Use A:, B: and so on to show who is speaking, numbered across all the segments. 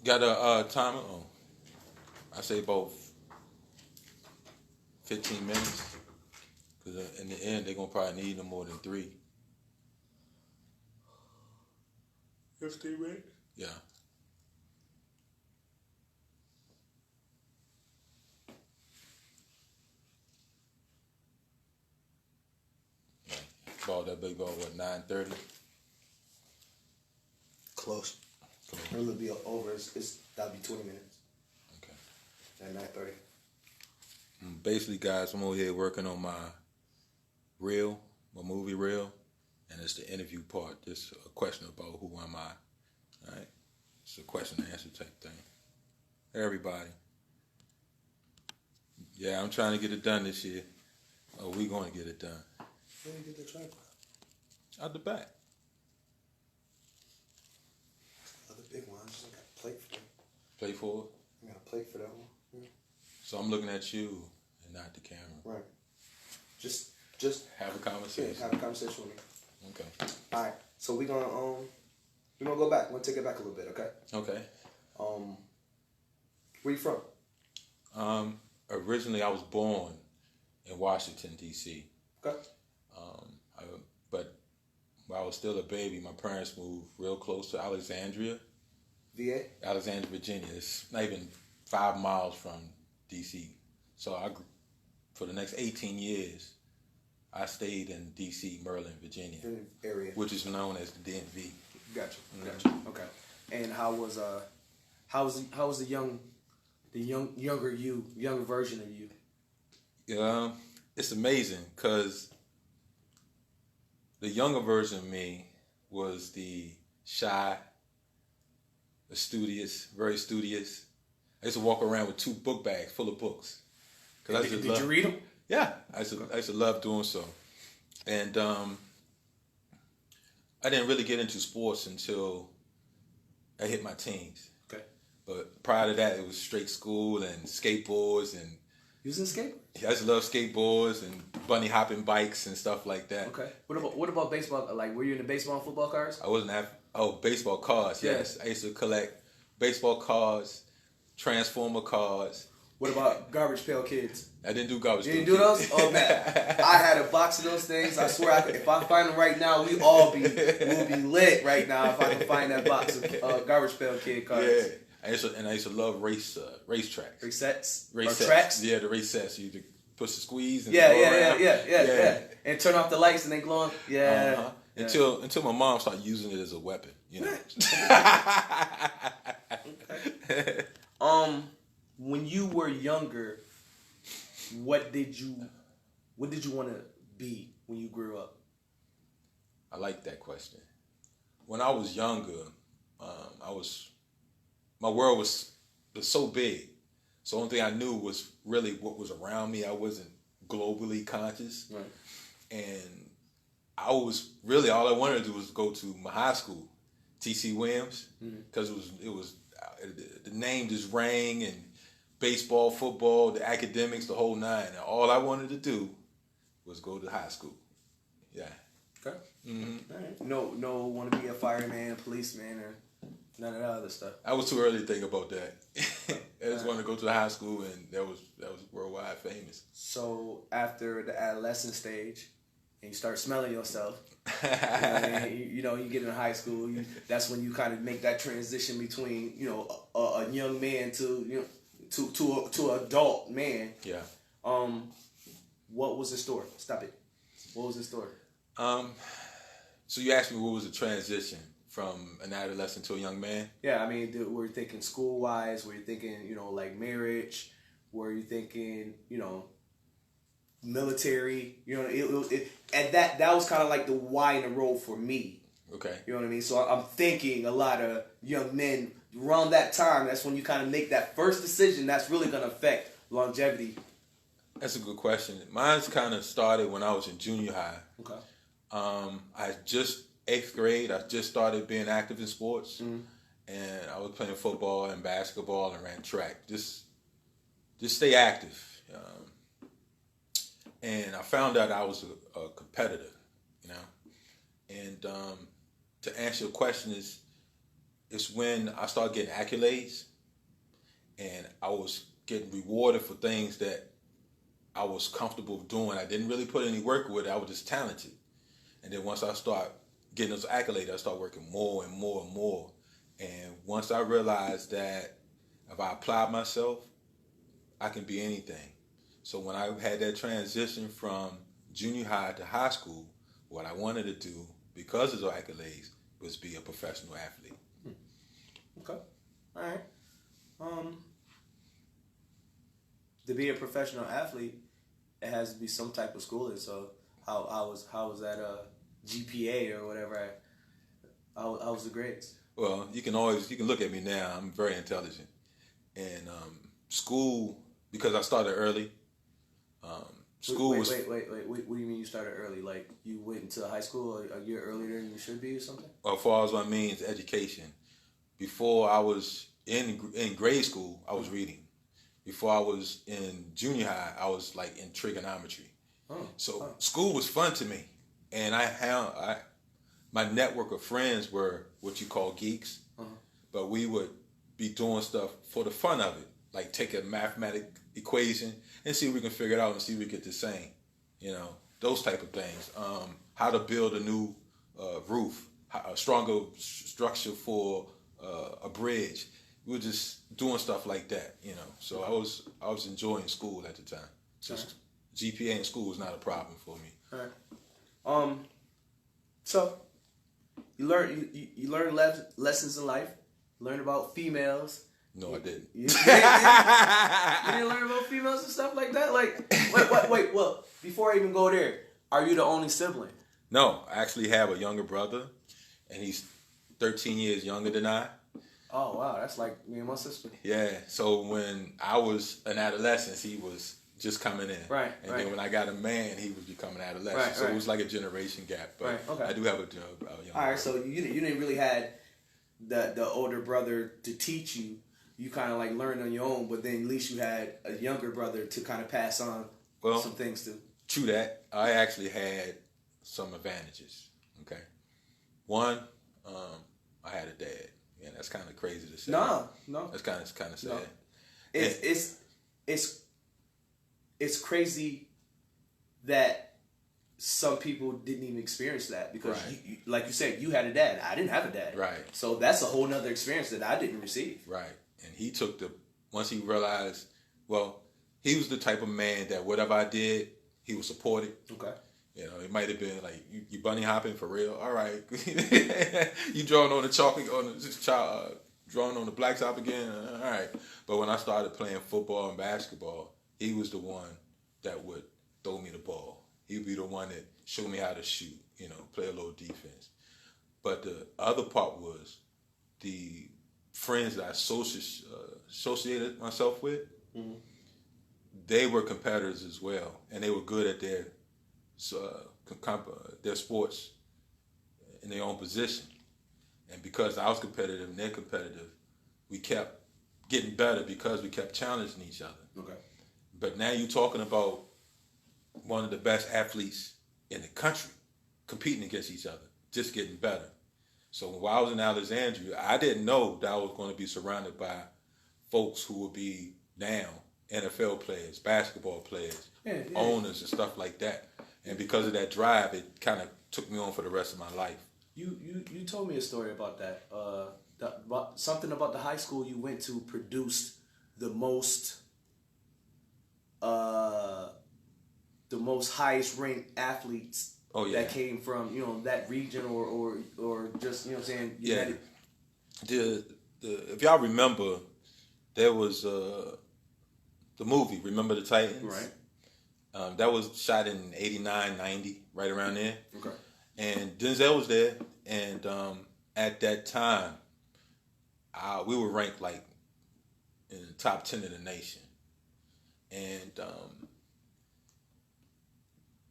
A: Got a timer? Oh, I say about 15 minutes. Because in the end, they're going to probably need no more than 3.
B: 15 minutes?
A: Yeah. Ball that big ball, what, 9:30?
B: Close. It'll be over. That'll be 20 minutes.
A: Okay.
B: At 9:30.
A: Basically, guys, I'm over here working on my movie reel, and it's the interview part. Just a question about who am I, all right? It's a question and answer type thing. Hey, everybody. Yeah, I'm trying to get it done this year. Oh, we going to get it done.
B: Where did you get the tripod?
A: Out the back.
B: Other big one. I just got a plate for it.
A: Play for it?
B: I got a plate for that one. Yeah.
A: So I'm looking at you and not the camera.
B: Right. Just
A: have a conversation.
B: Yeah, have a conversation with me.
A: Okay.
B: All right. So we're gonna go back. We're gonna take it back a little bit. Okay.
A: Okay.
B: Where you from?
A: Originally I was born in Washington D.C.
B: Okay.
A: But while I was still a baby, my parents moved real close to Alexandria, Virginia. It's not even 5 miles from D.C. So for the next 18 years, I stayed in D.C., Maryland, Virginia,
B: area,
A: which is known as the DMV.
B: Gotcha. Okay. And how was the younger version of you?
A: Yeah, it's amazing because the younger version of me was the shy, the studious, very studious. I used to walk around with 2 book bags full of books.
B: Did you read them?
A: Yeah, I used to love doing so. And I didn't really get into sports until I hit my teens.
B: Okay.
A: But prior to that, it was straight school and skateboards and...
B: You was in skateboard?
A: I used to love skateboards and bunny hopping bikes and stuff like that.
B: Okay. What about baseball? Like, were you into baseball and football cards?
A: I wasn't baseball cards, yes. I used to collect baseball cards, Transformer cards.
B: What about Garbage Pail Kids?
A: I didn't do Garbage Pail Kids.
B: You didn't do those? Oh, man. I had a box of those things. I swear, if I find them right now, we'll be lit right now if I can find that box of Garbage Pail Kid cards.
A: Yeah. I used to love racetracks.
B: Race sets?
A: Race
B: or tracks?
A: Yeah, the race sets. You push the squeeze and
B: yeah,
A: go
B: yeah. And turn off the lights and they glow on. Yeah.
A: Uh-huh. Until my mom started using it as a weapon, you know.
B: Okay. When you were younger, what did you want to be when you grew up?
A: I like that question. When I was younger, my world was so big. So the only thing I knew was really what was around me. I wasn't globally conscious.
B: Right.
A: And I was really, all I wanted to do was go to my high school, T.C. Williams, because it was the name just rang, and baseball, football, the academics, the whole nine. And all I wanted to do was go to high school. Yeah.
B: Okay. Mm-hmm. All right. No, want to be a fireman, policeman, or none of that other stuff.
A: I was too early to think about that. I just wanted to go to the high school, and that was worldwide famous.
B: So after the adolescent stage, and you start smelling yourself, you get in high school. That's when you kind of make that transition between a young man to adult man.
A: Yeah.
B: What was the story? Stop it. What was the story?
A: So you asked me what was the transition from an adolescent to a young man?
B: Yeah, I mean, were you thinking school-wise? Were you thinking, like marriage? Were you thinking, military? And that was kind of like the why in the road for me.
A: Okay.
B: You know what I mean? So I'm thinking a lot of young men around that time. That's when you kind of make that first decision. That's really going to affect longevity.
A: That's a good question. Mine's kind of started when I was in junior high.
B: Okay.
A: I just 8th grade. I just started being active in sports, and I was playing football and basketball and ran track. Just stay active. And I found out I was a competitor, And to answer your question is, it's when I started getting accolades, and I was getting rewarded for things that I was comfortable doing. I didn't really put any work with it. I was just talented. And then once I start getting those accolades, I start working more and more and more. And once I realized that if I apply myself, I can be anything. So when I had that transition from junior high to high school, what I wanted to do, because of those accolades, was be a professional athlete.
B: Okay. All right. To be a professional athlete, it has to be some type of schooling. So how was that GPA or whatever? How was the grades?
A: Well, you can look at me now. I'm very intelligent. And school, because I started early. School was.
B: Wait. What do you mean you started early? Like you went into high school a year earlier than you should be or something?
A: Well, as far as what I mean is education. Before I was in grade school, I was reading. Before I was in junior high, I was like in trigonometry. School was fun to me, and my network of friends were what you call geeks, but we would be doing stuff for the fun of it, like take a mathematic equation and see if we can figure it out and see if we get the same, those type of things. How to build a new roof, a stronger structure for a bridge. We were just doing stuff like that, So I was enjoying school at the time. Just GPA in school was not a problem for me.
B: All right. So you learn lessons in life. Learn about females.
A: No, I didn't.
B: You didn't learn about females and stuff like that. Like, wait. Well, before I even go there, are you the only sibling?
A: No, I actually have a younger brother, and he's 13 years younger than I.
B: Oh, wow. That's like me and my sister.
A: Yeah. So when I was an adolescent, he was just coming in.
B: Right.
A: And then when I got a man, he was becoming adolescent.
B: Right,
A: so it was like a generation gap. But
B: okay.
A: I do have a younger brother.
B: All right. So you didn't really had the older brother to teach you. You kind of like learned on your own, but then at least you had a younger brother to kind of pass on some things to.
A: True that. I actually had some advantages. Okay. One, I had a dad. Yeah, that's kind of crazy to say.
B: No.
A: That's kind of sad.
B: No. It's crazy that some people didn't even experience that because, you, like you said, you had a dad. I didn't have a dad.
A: Right.
B: So that's a whole nother experience that I didn't receive.
A: Right. And he took once he realized, he was the type of man that whatever I did, he would support it.
B: Okay.
A: It might have been like, you bunny hopping for real? All right. You drawing on the chalk, drawing on the blacktop again? All right. But when I started playing football and basketball, he was the one that would throw me the ball. He'd be the one that showed me how to shoot, play a little defense. But the other part was the friends that I associated myself with, they were competitors as well. And they were good at their sports in their own position. And because I was competitive and they're competitive, we kept getting better because we kept challenging each other.
B: Okay.
A: But now you're talking about one of the best athletes in the country competing against each other, just getting better. So while I was in Alexandria, I didn't know that I was going to be surrounded by folks who would be now NFL players, basketball players, owners and stuff like that. And because of that drive, it kind of took me on for the rest of my life.
B: You told me a story about that. Something about the high school you went to produced the most highest ranked athletes that came from that region or just what I'm saying.
A: If y'all remember, there was the movie Remember the Titans.
B: Right.
A: That was shot in 89, 90, right around there.
B: Okay.
A: And Denzel was there, and at that time, we were ranked like in the top 10 of the nation. And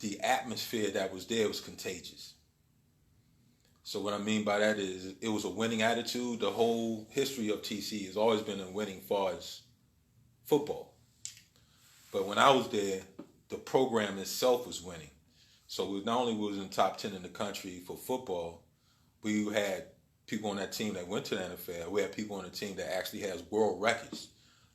A: the atmosphere that was there was contagious. So what I mean by that is it was a winning attitude. The whole history of TC has always been a winning far as football. But when I was there, the program itself was winning. So we not only was in the top 10 in the country for football, we had people on that team that went to the NFL. We had people on the team that actually has world records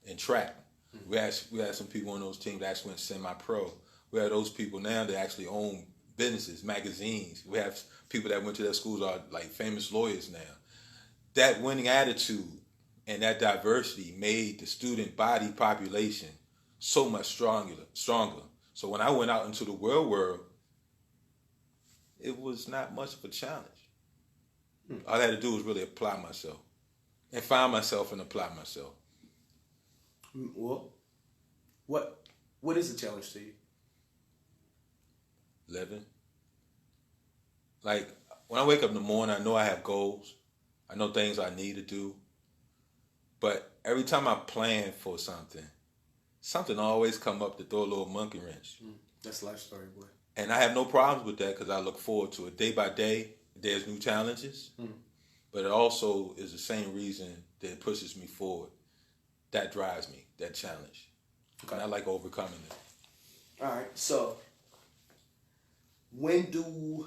A: in track. Mm-hmm. We had some people on those teams that actually went semi-pro. We have those people now that actually own businesses, magazines. We have people that went to their schools are like famous lawyers now. That winning attitude and that diversity made the student body population so much stronger. So when I went out into the real world, it was not much of a challenge. All I had to do was really apply myself and find myself and apply myself.
B: Well, what is the challenge to you?
A: Living. Like, when I wake up in the morning, I know I have goals. I know things I need to do. But every time I plan for something always come up to throw a little monkey wrench.
B: That's life story, boy.
A: And I have no problems with that because I look forward to it. Day by day, there's new challenges. But it also is the same reason that it pushes me forward. That drives me, that challenge. Okay. And I like overcoming it.
B: All right, so when do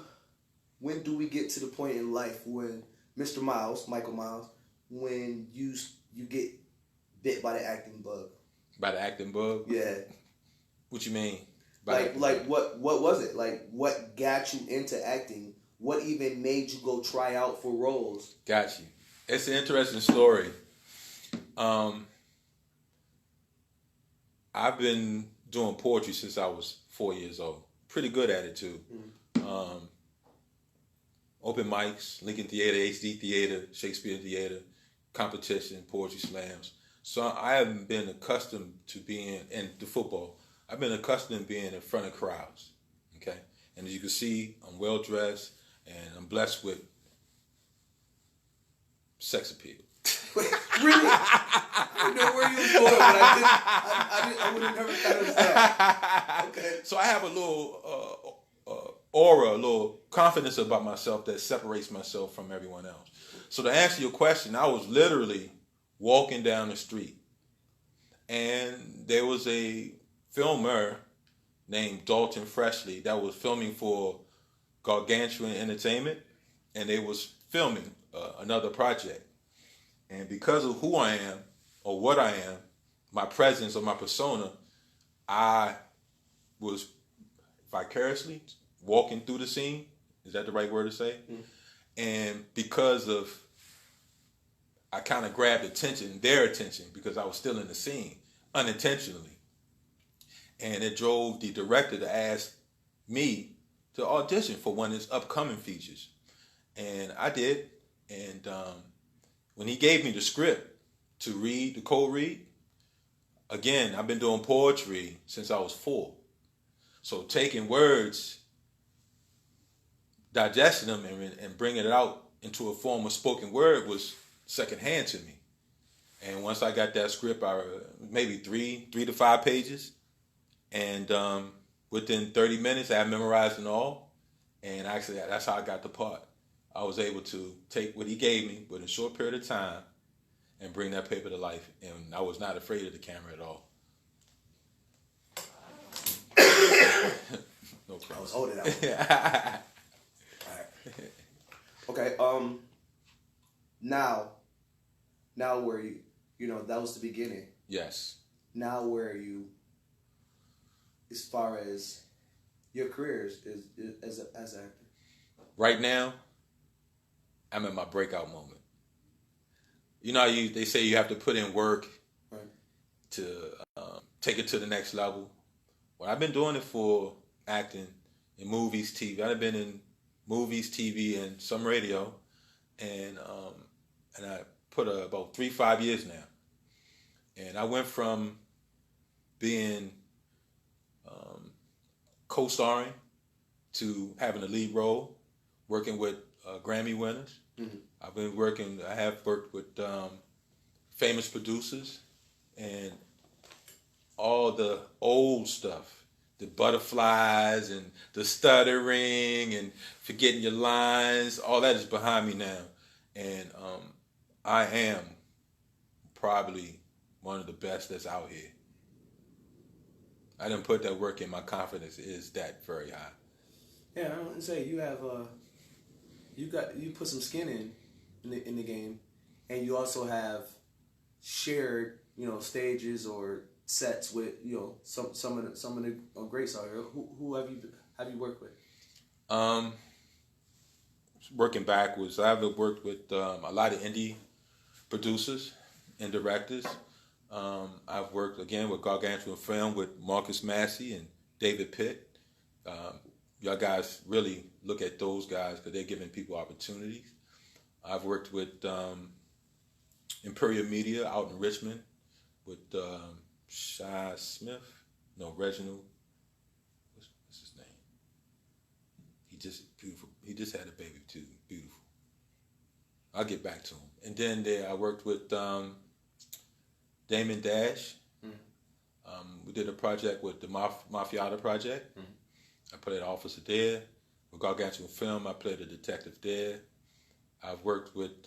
B: we get to the point in life when Michael Miles, when you get bit by the acting bug?
A: By the acting bug?
B: Yeah.
A: What you mean?
B: Like what was it? Like, what got you into acting? What even made you go try out for roles?
A: Got you. It's an interesting story. I've been doing poetry since I was 4 years old. Pretty good at it too. Open mics, Lincoln Theater, HD Theater, Shakespeare Theater, competition, poetry slams. So I haven't been accustomed to being in the football. I've been accustomed to being in front of crowds. Okay, and as you can see, I'm well dressed and I'm blessed with sex appeal.
B: Really? I didn't know where you was going, but I would have never thought it was that. Okay.
A: So I have a little aura, a little confidence about myself that separates myself from everyone else. So to answer your question, I was literally walking down the street, and there was a filmer named Dalton Freshley that was filming for Gargantuan Entertainment, and they was filming another project. And because of who I am, or what I am, my presence or my persona, I was vicariously walking through the scene. Is that the right word to say? And because of, I kind of grabbed their attention, because I was still in the scene, unintentionally. And it drove the director to ask me to audition for one of his upcoming features. And I did. And when he gave me the script to read, the cold read, again, I've been doing poetry since I was 4. So taking words, digesting them, and bringing it out into a form of spoken word was secondhand to me. And once I got that script, maybe 3 to 5 pages, and within 30 minutes, I had memorized it all. And actually, that's how I got the part. I was able to take what he gave me within a short period of time and bring that paper to life. And I was not afraid of the camera at all. No problem.
B: I was holding out. All right. Okay. Now where you know, that was the beginning.
A: Yes.
B: Now where are you as far as your career is as an actor?
A: Right now, I'm in my breakout moment. You know, they say you have to put in work to take it to the next level. Well, I've been doing it for acting in movies, TV. I've been in movies, TV, and some radio, and I put about 3-5 years now. And I went from being co-starring to having a lead role, working with Grammy winners. I have worked with famous producers, and all the old stuff, the butterflies and the stuttering and forgetting your lines, all that is behind me now. And I am probably one of the best that's out here. I didn't put that work in. My confidence is that very high.
B: Yeah, I want to say you have you put some skin in in the game, and you also have shared, stages or sets with, some of the greats out here. Who have you worked with?
A: Working backwards, I've worked with a lot of indie producers and directors. I've worked again with Gargantuan Film with Marcus Massey and David Pitt. Y'all guys really look at those guys because they're giving people opportunities. I've worked with Imperial Media out in Richmond with Shy Smith. No, Reginald. What's his name? He just beautiful. He just had a baby too. Beautiful. I'll get back to him. And then I worked with Damon Dash. We did a project with the Mafiata Project. I played an officer there. With Gargantuan Film, I played a detective there. I've worked with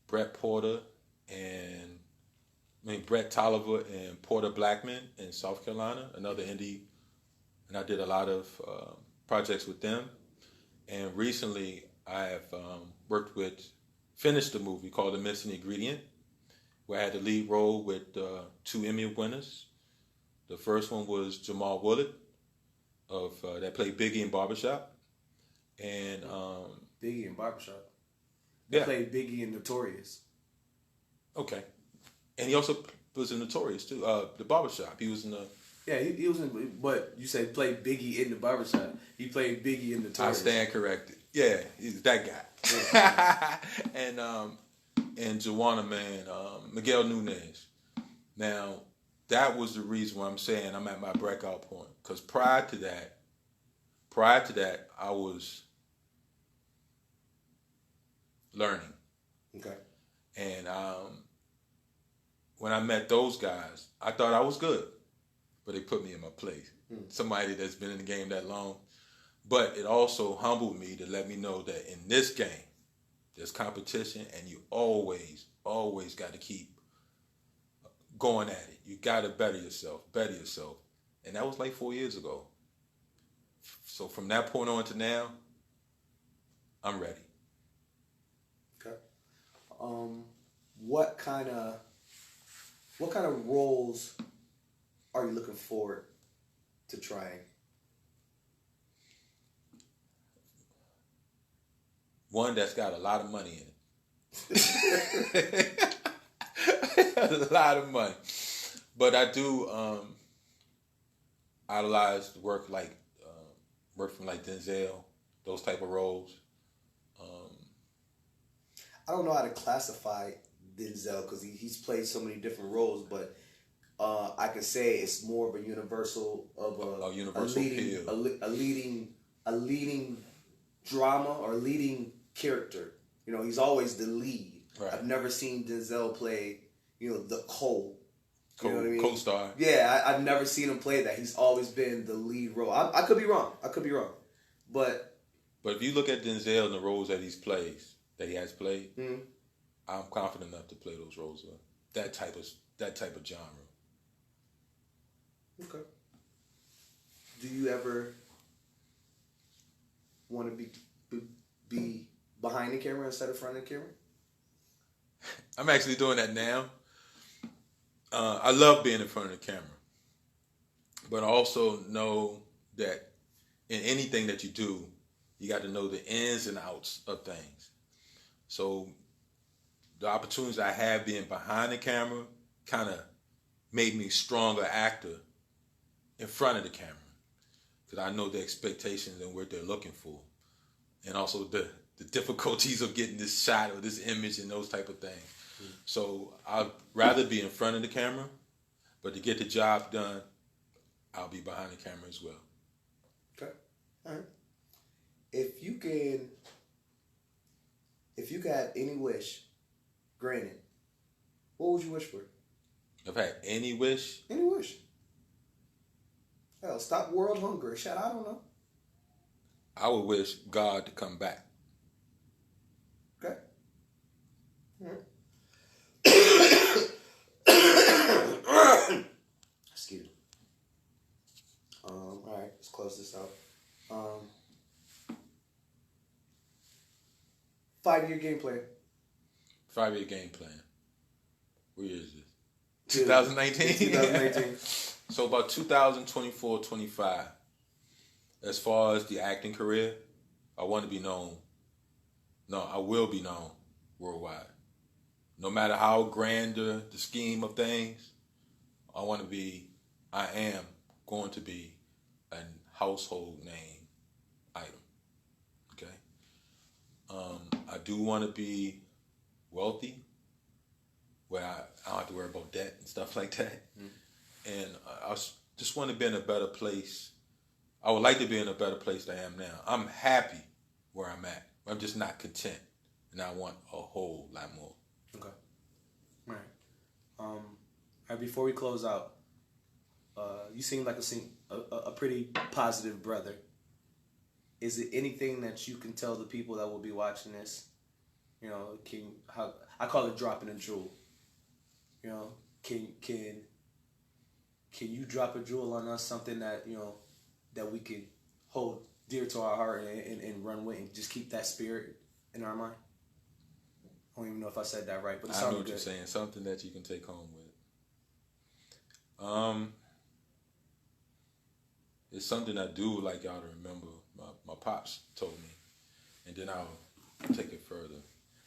A: Brett Tolliver and Porter Blackman in South Carolina, another indie, and I did a lot of projects with them. And recently, I have finished a movie called The Missing Ingredient, where I had the lead role with 2 Emmy winners. The first one was Jamal Willett that played Biggie in Barbershop, and
B: Biggie in Barbershop.
A: They
B: played Biggie in Notorious.
A: Okay, and he also was in Notorious too. The Barbershop. He was in the.
B: Yeah, he was in. But you said played Biggie in the Barbershop. He played Biggie in Notorious.
A: I stand corrected. Yeah, he's that guy. Yeah. and Joanna, man, Miguel Nunez. Now, that was the reason why I'm saying I'm at my breakout point. Because prior to that, I was learning.
B: Okay.
A: And when I met those guys, I thought I was good. But they put me in my place. Somebody that's been in the game that long. But it also humbled me to let me know that in this game, there's competition, and you always got to keep going at it. You got to better yourself. And that was like 4 years ago. So from that point on to now, I'm ready.
B: Okay. What kind of roles are you looking forward to trying?
A: One that's got a lot of money in it. A lot of money. But I do idolize work from like Denzel, those type of roles.
B: I don't know how to classify Denzel because he's played so many different roles, but I could say it's more of a universal a leading drama or leading character. He's always the lead. Right. I've never seen Denzel play, the co. You know what I mean?
A: Co-star.
B: Yeah, I've never seen him play that. He's always been the lead role. I could be wrong. But
A: if you look at Denzel and the roles that he has played, I'm confident enough to play those roles. That type of genre.
B: Okay. Do you ever want to be behind the camera instead of front of the camera?
A: I'm actually doing that now. I love being in front of the camera, but I also know that in anything that you do, you got to know the ins and outs of things. So the opportunities I have being behind the camera kind of made me a stronger actor in front of the camera, because I know the expectations and what they're looking for, and also the difficulties of getting this shot or this image and those type of things. So I'd rather be in front of the camera, but to get the job done, I'll be behind the camera as well.
B: Okay. All right. If you got any wish granted, what would you wish for?
A: If I had any wish?
B: Any wish. Hell, stop world hunger. Shit, I don't know.
A: I would wish God to come back.
B: Okay. All right. Excuse me. All right, let's close this out. 5-year game plan.
A: 5-year game plan. What year is this? 2019?
B: 2019.
A: So about 2024, 25. As far as the acting career, I want to be known. No, I will be known worldwide. No matter how grand the scheme of things, I am going to be a household name item. Okay? I do want to be wealthy, where I don't have to worry about debt and stuff like that. And I just want to be in a better place. I would like to be in a better place than I am now. I'm happy where I'm at. I'm just not content. And I want a whole lot more.
B: Okay. All right. All right, before we close out, you seem like a pretty positive brother. Is it anything that you can tell the people that will be watching this? You know, I call it dropping a jewel. You know, can you drop a jewel on us, something that, you know, that we can hold dear to our heart and run with and just keep that spirit in our mind? I don't even know if I said that right, but it sounded good.
A: I know what you're saying. Something that you can take home with. It's something I do like y'all to remember. My pops told me, and then I'll take it further.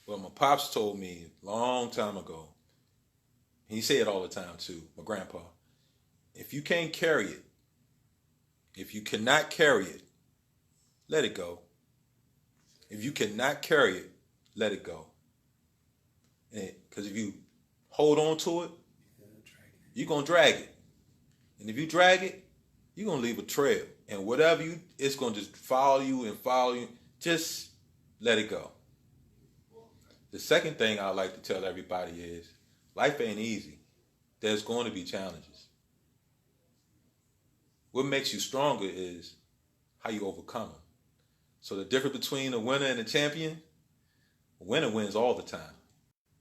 A: Well, my pops told me a long time ago. He say it all the time too, my grandpa. If you can't carry it, if you cannot carry it, let it go. If you cannot carry it, let it go. Because if you hold on to it, you're going to drag it. And if you drag it, you're going to leave a trail. And whatever it's going to just follow you and follow you. Just let it go. The second thing I like to tell everybody is, life ain't easy. There's going to be challenges. What makes you stronger is how you overcome them. So the difference between a winner and a champion, a winner wins all the time.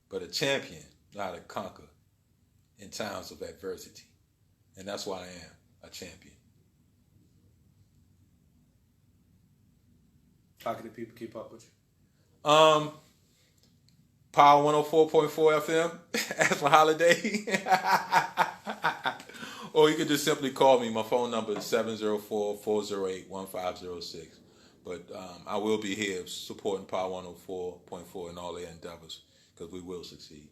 A: But a champion knows how to conquer in times of adversity. And that's why I am a champion.
B: How can the people keep up with you?
A: Power 104.4 FM. That's my holiday. Or you can just simply call me. My phone number is 704-408-1506. But I will be here supporting Power 104.4 in all their endeavors, because we will succeed.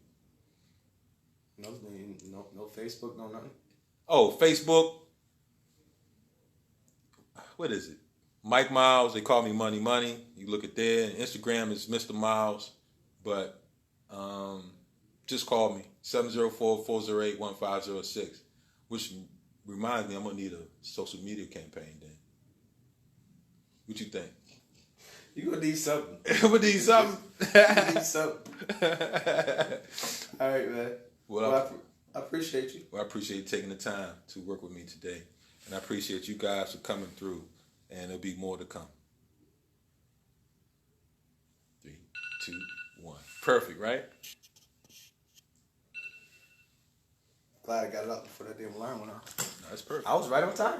B: No Facebook, no nothing?
A: Oh, Facebook. What is it? Mike Miles. They call me Money. You look at there. And Instagram is Mr. Miles. But just call me. 704-408-1506. Which reminds me, I'm going to need a social media campaign then. What you think?
B: You're going to need something.
A: I'm going to need something.
B: You need something. All right, man. Well, I appreciate you.
A: Well, I appreciate you taking the time to work with me today. And I appreciate you guys for coming through. And there'll be more to come. 3, 2, 1. Perfect, right?
B: Glad I got it up before that damn alarm went off.
A: No, that's perfect.
B: I was right on time, though.